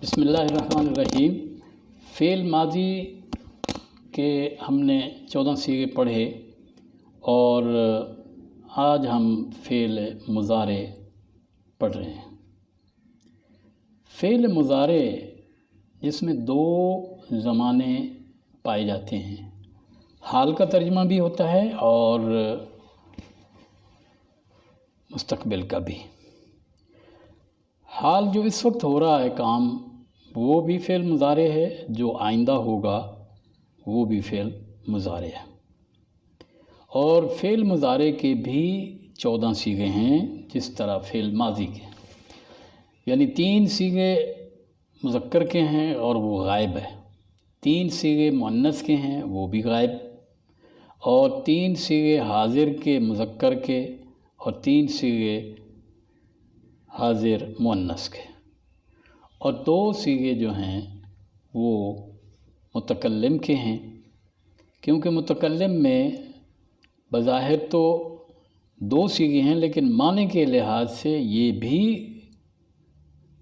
بسم اللہ الرحمن الرحیم۔ فعل ماضی کے ہم نے 14 صیغے پڑھے اور آج ہم فعل مضارع پڑھ رہے ہیں۔ فعل مضارع جس میں دو زمانے پائے جاتے ہیں، حال کا ترجمہ بھی ہوتا ہے اور مستقبل کا بھی۔ حال جو اس وقت ہو رہا ہے کام وہ بھی فعل مضارع ہے، جو آئندہ ہوگا وہ بھی فعل مضارع ہے۔ اور فعل مضارع کے بھی 14 صیغے ہیں جس طرح فعل ماضی کے، یعنی 3 صیغے مذکر کے ہیں اور وہ غائب ہے، 3 صیغے مؤنث کے ہیں وہ بھی غائب، اور 3 صیغے حاضر کے مذکر کے اور 3 صیغے حاضر مؤنث کے، اور 2 صیغے جو ہیں وہ متکلم کے ہیں، کیونکہ متکلم میں بظاہر تو 2 صیغے ہیں لیکن معنی کے لحاظ سے یہ بھی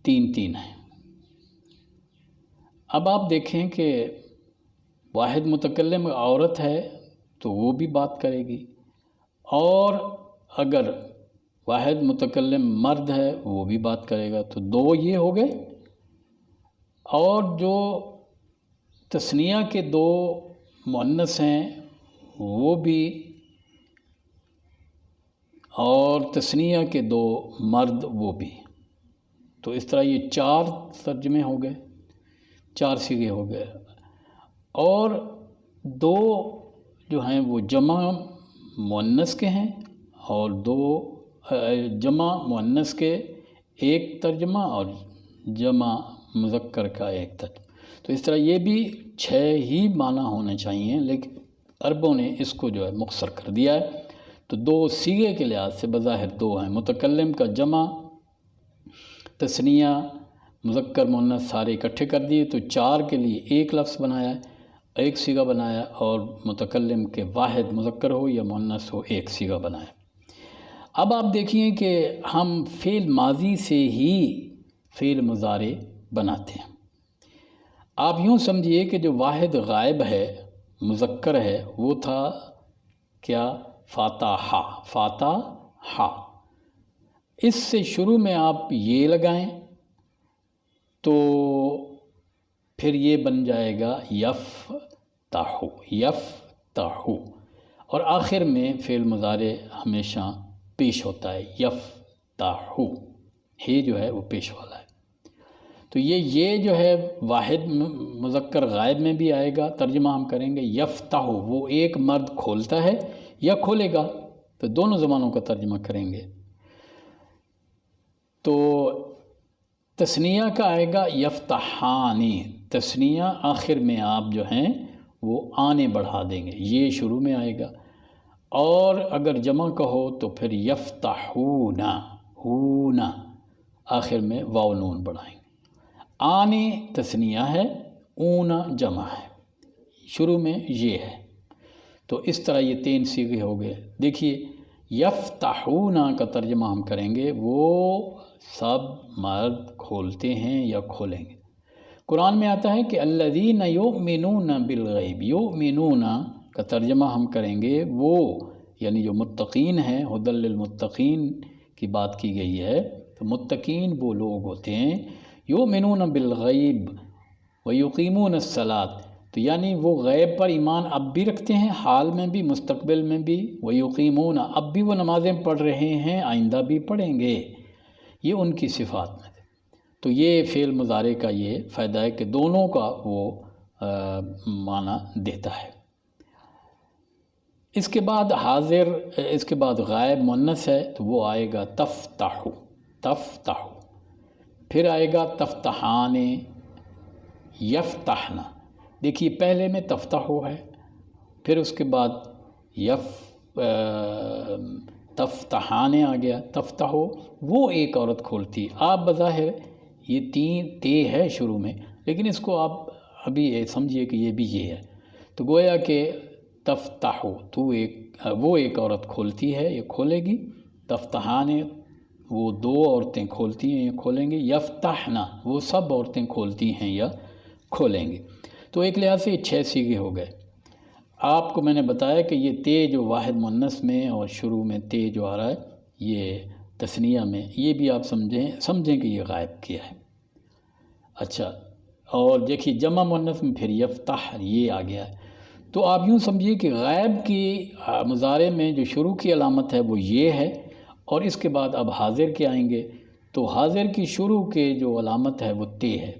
3 ہیں۔ اب آپ دیکھیں کہ واحد متکلم عورت ہے تو وہ بھی بات کرے گی، اور اگر واحد متکلم مرد ہے وہ بھی بات کرے گا، تو 2 یہ ہو گئے۔ اور جو تثنیہ کے 2 مؤنث ہیں وہ بھی، اور تثنیہ کے 2 مرد وہ بھی، تو اس طرح یہ 4 ترجمے ہو گئے، 4 صیغے ہو گئے۔ اور 2 جو ہیں وہ جمع مؤنث کے ہیں، اور 2 جمع مؤنث کے 1 ترجمہ اور جمع مذکر کا 1 ترجمہ، تو اس طرح یہ بھی 6 ہی معنی ہونے چاہیے، لیکن عربوں نے اس کو جو ہے مختصر کر دیا ہے۔ تو 2 صیغے کے لحاظ سے بظاہر 2 ہیں، متکلم کا جمع تثنیہ مذکر مؤنث سارے اکٹھے کر دیے تو 4 کے لیے 1 لفظ بنایا، 1 صیغہ بنایا، اور متکلم کے واحد مذکر ہو یا مؤنث ہو 1 صیغہ بنایا۔ اب آپ دیکھیے کہ ہم فعل ماضی سے ہی فعل مضارع بناتے ہیں۔ آپ یوں سمجھیے کہ جو واحد غائب ہے مذکر ہے وہ تھا کیا؟ فاتحہ۔ اس سے شروع میں آپ یہ لگائیں تو پھر یہ بن جائے گا یفتح، اور آخر میں فعل مضارع ہمیشہ پیش ہوتا ہے، یفتح، ہی جو ہے وہ پیش والا ہے۔ تو یہ جو ہے واحد مذکر غائب میں بھی آئے گا، ترجمہ ہم کریں گے یفتح، وہ ایک مرد کھولتا ہے یا کھولے گا، تو دونوں زمانوں کا ترجمہ کریں گے۔ تو تثنیہ کا آئے گا یفتحانی، تثنیہ آخر میں آپ جو ہیں وہ آنے بڑھا دیں گے، یہ شروع میں آئے گا، اور اگر جمع کہو تو پھر یفتحونا، ہونا آخر میں واو نون بڑھائیں گے۔ آنے تثنیہ ہے، اونا جمع ہے، شروع میں یہ ہے، تو اس طرح یہ 3 صیغے ہو گئے۔ دیکھیے یفتحونا کا ترجمہ ہم کریں گے، وہ سب مرد کھولتے ہیں یا کھولیں گے۔ قرآن میں آتا ہے کہ الذین یؤمنون بالغیب، یؤمنون کا ترجمہ ہم کریں گے وہ، یعنی جو متقین ہیں، ھدی للمتقین کی بات کی گئی ہے، تو متقین وہ لوگ ہوتے ہیں یؤمنون بالغیب ویقیمون الصلاۃ، تو یعنی وہ غیب پر ایمان اب بھی رکھتے ہیں، حال میں بھی مستقبل میں بھی، ویقیمون اب بھی وہ نمازیں پڑھ رہے ہیں، آئندہ بھی پڑھیں گے، یہ ان کی صفات میں تھے۔ تو یہ فعل مضارع کا یہ فائدہ ہے کہ دونوں کا وہ معنی دیتا ہے۔ اس کے بعد حاضر، اس کے بعد غائب مؤنث ہے تو وہ آئے گا تفتح، پھر آئے گا تفتحان، یفتحنا۔ دیکھیے پہلے میں تفتح ہے، پھر اس کے بعد تفتحان آ گیا، تفتح وہ ایک عورت کھولتی، آپ بظاہر یہ 3 تے ہے شروع میں، لیکن اس کو آپ ابھی سمجھیے کہ یہ بھی یہ ہے، تو گویا کہ تفتح وہ ایک عورت کھولتی ہے یا کھولے گی، تفتحان وہ دو عورتیں کھولتی ہیں یا کھولیں گے، یفتحنا وہ سب عورتیں کھولتی ہیں یا کھولیں گے۔ تو ایک لحاظ سے یہ 6 صیغے ہو گئے۔ آپ کو میں نے بتایا کہ یہ تے جو واحد مؤنث میں اور شروع میں تے جو آ رہا ہے یہ تثنیہ میں، یہ بھی آپ سمجھیں کہ یہ غائب کیا ہے۔ اچھا، اور دیکھیے جمع مؤنث میں پھر یفتح یہ آ گیا ہے، تو آپ یوں سمجھیے کہ غائب کی مضارع میں جو شروع کی علامت ہے وہ یہ ہے، اور اس کے بعد اب حاضر کے آئیں گے، تو حاضر کی شروع کے جو علامت ہے وہ تے ہے،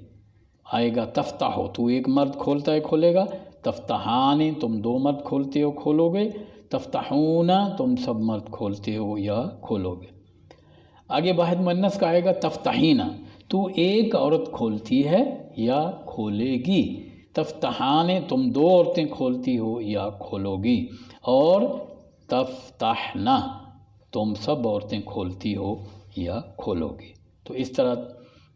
آئے گا تفتح، تو ایک مرد کھولتا ہے کھولے گا، تفتحان تم دو مرد کھولتے ہو کھولو گے، تفتحون تم سب مرد کھولتے ہو یا کھولو گے۔ آگے واحد مؤنث کا آئے گا تفتحین، تو ایک عورت کھولتی ہے یا کھولے گی، تفتحان تم دو عورتیں کھولتی ہو یا کھولو گی، اور تفتحنا تم سب عورتیں کھولتی ہو یا کھولو گی۔ تو اس طرح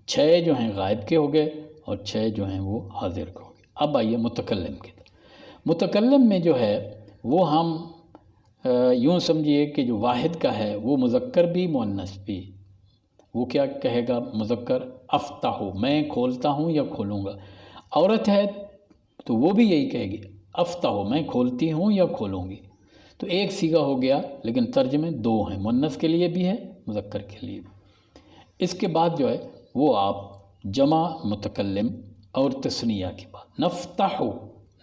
6 جو ہیں غائب کے ہو گئے اور 6 جو ہیں وہ حاضر کے ہو گئے۔ اب آئیے متکلم کی طرف۔ متکلم میں جو ہے وہ ہم یوں سمجھیے کہ جو واحد کا ہے وہ مذکر بھی مؤنث بھی، وہ کیا کہے گا مذکر، افتح میں کھولتا ہوں یا کھولوں گا، عورت ہے تو وہ بھی یہی کہے گی افتح میں کھولتی ہوں یا کھولوں گی۔ تو ایک صیغہ ہو گیا، لیکن ترجمے 2 ہیں، مؤنث کے لیے بھی ہے مذکر کے لیے بھی۔ اس کے بعد جو ہے وہ آپ جمع متکلم اور تثنیہ کی بات، نفتح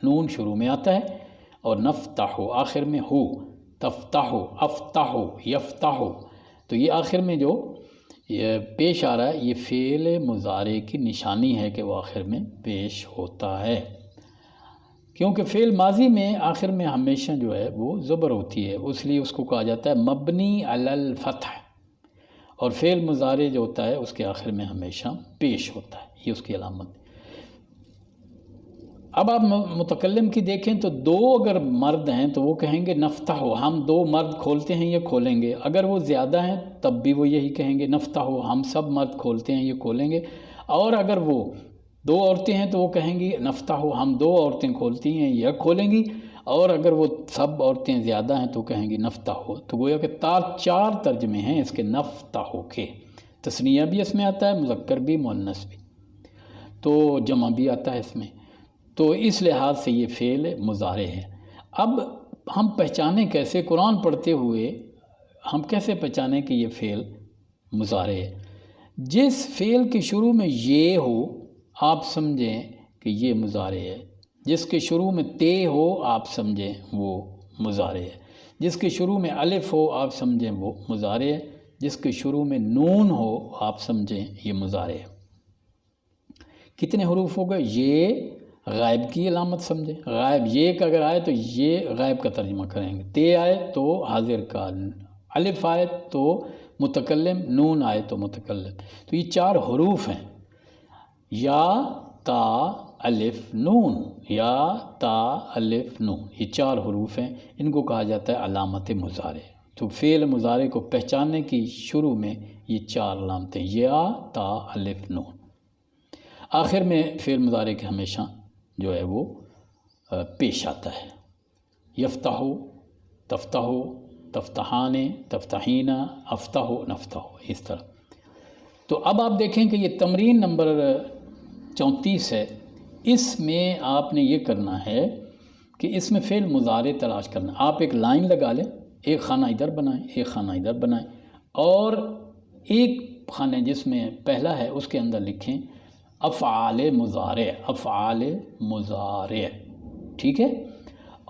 نون شروع میں آتا ہے اور نفتح آخر میں ہو، تفتح افتح یفتح، تو یہ آخر میں جو یہ پیش آ رہا ہے یہ فعل مضارع کی نشانی ہے کہ وہ آخر میں پیش ہوتا ہے، کیونکہ فعل ماضی میں آخر میں ہمیشہ جو ہے وہ زبر ہوتی ہے، اس لیے اس کو کہا جاتا ہے مبنی علی الفتح، اور فعل مضارع جو ہوتا ہے اس کے آخر میں ہمیشہ پیش ہوتا ہے، یہ اس کی علامت ہے۔ اب آپ متکلم کی دیکھیں تو 2 اگر مرد ہیں تو وہ کہیں گے نفتح، ہم 2 مرد کھولتے ہیں یا کھولیں گے، اگر وہ زیادہ ہیں تب بھی وہ یہی کہیں گے نفتح، ہم سب مرد کھولتے ہیں یا کھولیں گے، اور اگر وہ 2 عورتیں ہیں تو وہ کہیں گی نفتح، ہم 2 عورتیں کھولتی ہیں یا کھولیں گی، اور اگر وہ سب عورتیں زیادہ ہیں تو کہیں گی نفتح۔ تو گویا کہ 4 ترجمے ہیں اس کے نفتح کے، تثنیہ بھی اس میں آتا ہے، مذکر بھی مؤنث بھی، تو جمع بھی آتا ہے اس میں، تو اس لحاظ سے یہ فعل مضارع ہے۔ اب ہم پہچانیں کیسے، قرآن پڑھتے ہوئے ہم کیسے پہچانیں کہ یہ فعل مضارع ہے؟ جس فعل کے شروع میں یہ ہو آپ سمجھیں کہ یہ مضارع ہے، جس کے شروع میں تے ہو آپ سمجھیں وہ مضارع ہے، جس کے شروع میں الف ہو آپ سمجھیں وہ مضارع ہے، جس کے شروع میں نون ہو آپ سمجھیں یہ مضارع ہے۔ کتنے حروف ہو گئے؟ یہ غائب کی علامت سمجھیں، غائب یہ کہ اگر آئے تو یہ غائب کا ترجمہ کریں گے، تے آئے تو حاضر کا، الف آئے تو متکلم، نون آئے تو متکلم، تو یہ 4 حروف ہیں، یا تا الف نون، یا تا الف نون، یہ 4 حروف ہیں، ان کو کہا جاتا ہے علامت مضارع۔ تو فعل مضارع کو پہچاننے کی شروع میں یہ 4 علامتیں، یا تا الف نون، آخر میں فعل مضارع کے ہمیشہ جو ہے وہ پیش آتا ہے، یفتح، تفتح، تفتحان، تفتحین، افتح، نفتح، اس طرح۔ تو اب آپ دیکھیں کہ یہ تمرین نمبر 34 ہے، اس میں آپ نے یہ کرنا ہے کہ اس میں فعل مضارع تلاش کرنا، آپ ایک لائن لگا لیں، ایک خانہ ادھر بنائیں، ایک خانہ ادھر بنائیں، اور ایک خانہ جس میں پہلا ہے اس کے اندر لکھیں افعال مضارع، افعال مضارع، ٹھیک ہے،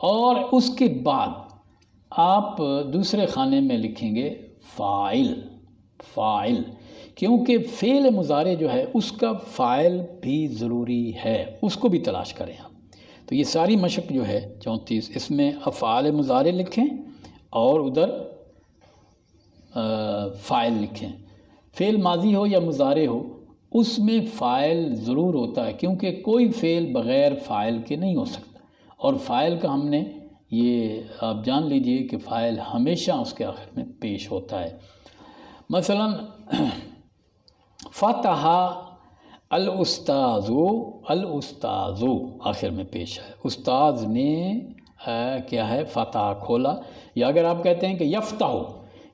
اور اس کے بعد آپ دوسرے خانے میں لکھیں گے فاعل، فاعل، کیونکہ فعل مضارع جو ہے اس کا فاعل بھی ضروری ہے، اس کو بھی تلاش کریں آپ۔ تو یہ ساری مشق جو ہے 34 اس میں افعال مضارع لکھیں اور ادھر فاعل لکھیں، فعل ماضی ہو یا مضارع ہو اس میں فاعل ضرور ہوتا ہے، کیونکہ کوئی فعل بغیر فاعل کے نہیں ہو سکتا، اور فاعل کا ہم نے یہ آپ جان لیجئے کہ فاعل ہمیشہ اس کے آخر میں پیش ہوتا ہے۔ مثلا فتح الاستاذ، الاستاذ آخر میں پیش ہے، استاذ نے کیا ہے فتح کھولا، یا اگر آپ کہتے ہیں کہ یفتح،